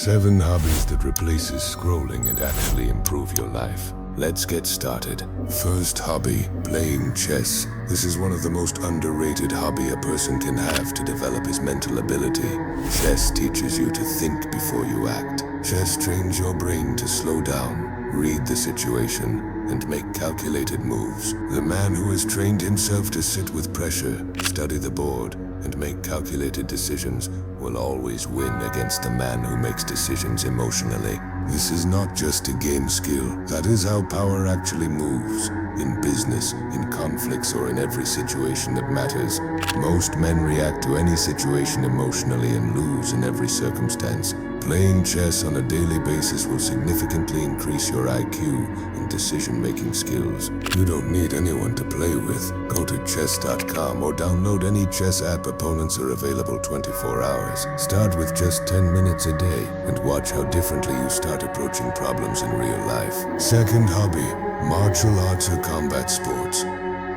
7 hobbies that replaces scrolling and actually improve your life. Let's get started. First hobby, playing chess. This is one of the most underrated hobby a person can have to develop his mental ability. Chess teaches you to think before you act. Chess trains your brain to slow down, read the situation, and make calculated moves. The man who has trained himself to sit with pressure, study the board, and make calculated decisions will always win against the man who makes decisions emotionally. This is not just a game skill. That is how power actually moves. In business, in conflicts, or in every situation that matters. Most men react to any situation emotionally and lose in every circumstance. Playing chess on a daily basis will significantly increase your IQ and decision-making skills. You don't need anyone to play with. Go to chess.com or download any chess app. Opponents are available 24 hours. Start with just 10 minutes a day and watch how differently you start approaching problems in real life. Second hobby, martial arts or combat sports.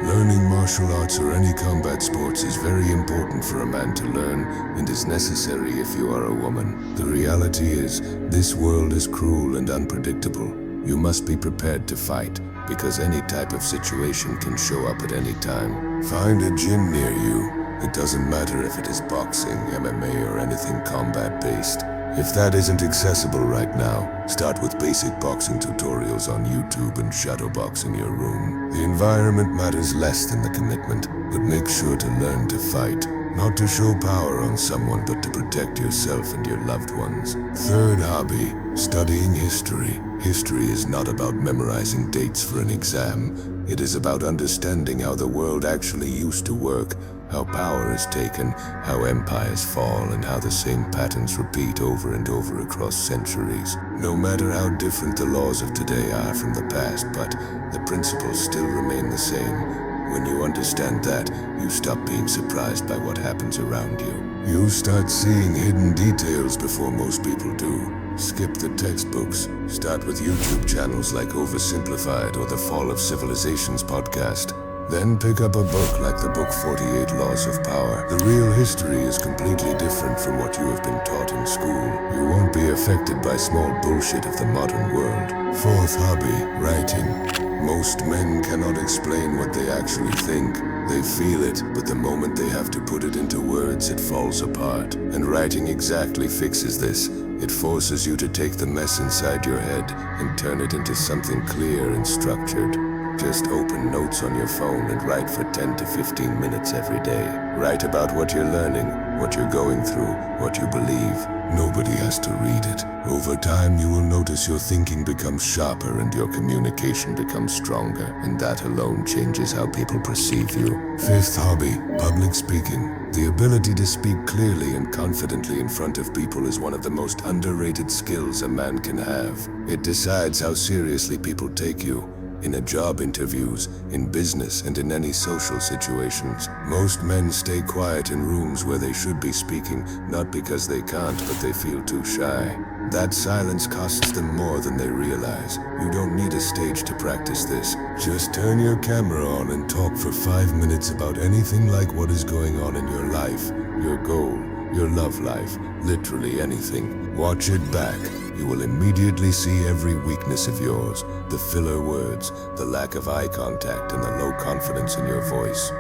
Learning martial arts or any combat sports is very important for a man to learn and is necessary if you are a woman. The reality is, this world is cruel and unpredictable. You must be prepared to fight, because any type of situation can show up at any time. Find a gym near you. It doesn't matter if it is boxing, MMA, or anything combat-based. If that isn't accessible right now, start with basic boxing tutorials on YouTube and shadowbox in your room. The environment matters less than the commitment, but make sure to learn to fight. Not to show power on someone, but to protect yourself and your loved ones. Third hobby, studying history. History is not about memorizing dates for an exam. It is about understanding how the world actually used to work, how power is taken, how empires fall, and how the same patterns repeat over and over across centuries. No matter how different the laws of today are from the past, but the principles still remain the same. When you understand that, you stop being surprised by what happens around you. You start seeing hidden details before most people do. Skip the textbooks. Start with YouTube channels like Oversimplified or the Fall of Civilizations podcast. Then pick up a book like the book 48 Laws of Power. The real history is completely different from what you have been taught in school. You won't be affected by small bullshit of the modern world. Fourth hobby, writing. Most men cannot explain what they actually think. They feel it, but the moment they have to put it into words, it falls apart. And writing exactly fixes this. It forces you to take the mess inside your head and turn it into something clear and structured. Just open notes on your phone and write for 10 to 15 minutes every day. Write about what you're learning, what you're going through, what you believe. Nobody has to read it. Over time, you will notice your thinking becomes sharper and your communication becomes stronger, and that alone changes how people perceive you. Fifth hobby, public speaking. The ability to speak clearly and confidently in front of people is one of the most underrated skills a man can have. It decides how seriously people take you. In a job interviews, in business, and in any social situations. Most men stay quiet in rooms where they should be speaking, not because they can't, but they feel too shy. That silence costs them more than they realize. You don't need a stage to practice this. Just turn your camera on and talk for 5 minutes about anything, like what is going on in your life, your goal, your love life, literally anything. Watch it back. You will immediately see every weakness of yours, the filler words, the lack of eye contact, and the low confidence in your voice.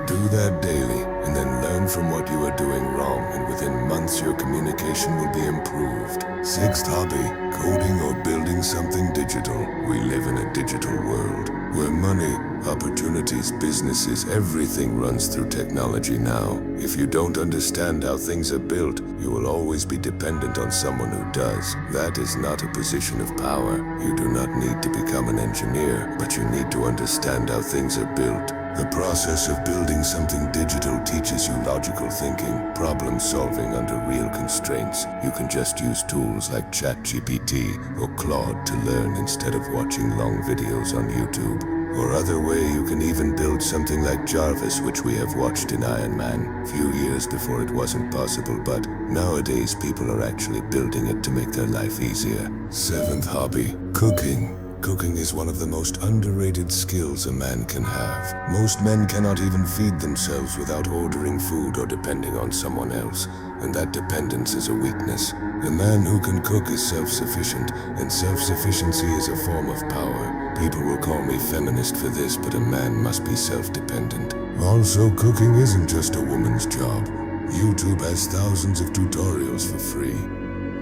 Do that daily, and then learn from what you are doing wrong, and within months your communication will be improved. Sixth hobby, coding or building something digital. We live in a digital world, where money, opportunities, businesses, everything runs through technology now. If you don't understand how things are built, you will always be dependent on someone who does. That is not a position of power. You do not need to become an engineer, but you need to understand how things are built. The process of building something digital teaches you logical thinking, problem solving under real constraints. You can just use tools like ChatGPT or Claude to learn instead of watching long videos on YouTube. Or other way, you can even build something like Jarvis, which we have watched in Iron Man. Few years before it wasn't possible, but nowadays people are actually building it to make their life easier. Seventh hobby, cooking. Cooking is one of the most underrated skills a man can have. Most men cannot even feed themselves without ordering food or depending on someone else, and that dependence is a weakness. A man who can cook is self-sufficient, and self-sufficiency is a form of power. People will call me feminist for this, but a man must be self-dependent. Also, cooking isn't just a woman's job. YouTube has thousands of tutorials for free.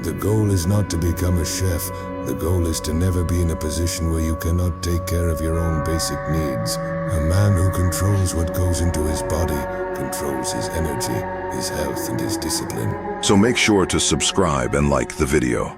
The goal is not to become a chef. The goal is to never be in a position where you cannot take care of your own basic needs. A man who controls what goes into his body controls his energy, his health, and his discipline. So make sure to subscribe and like the video.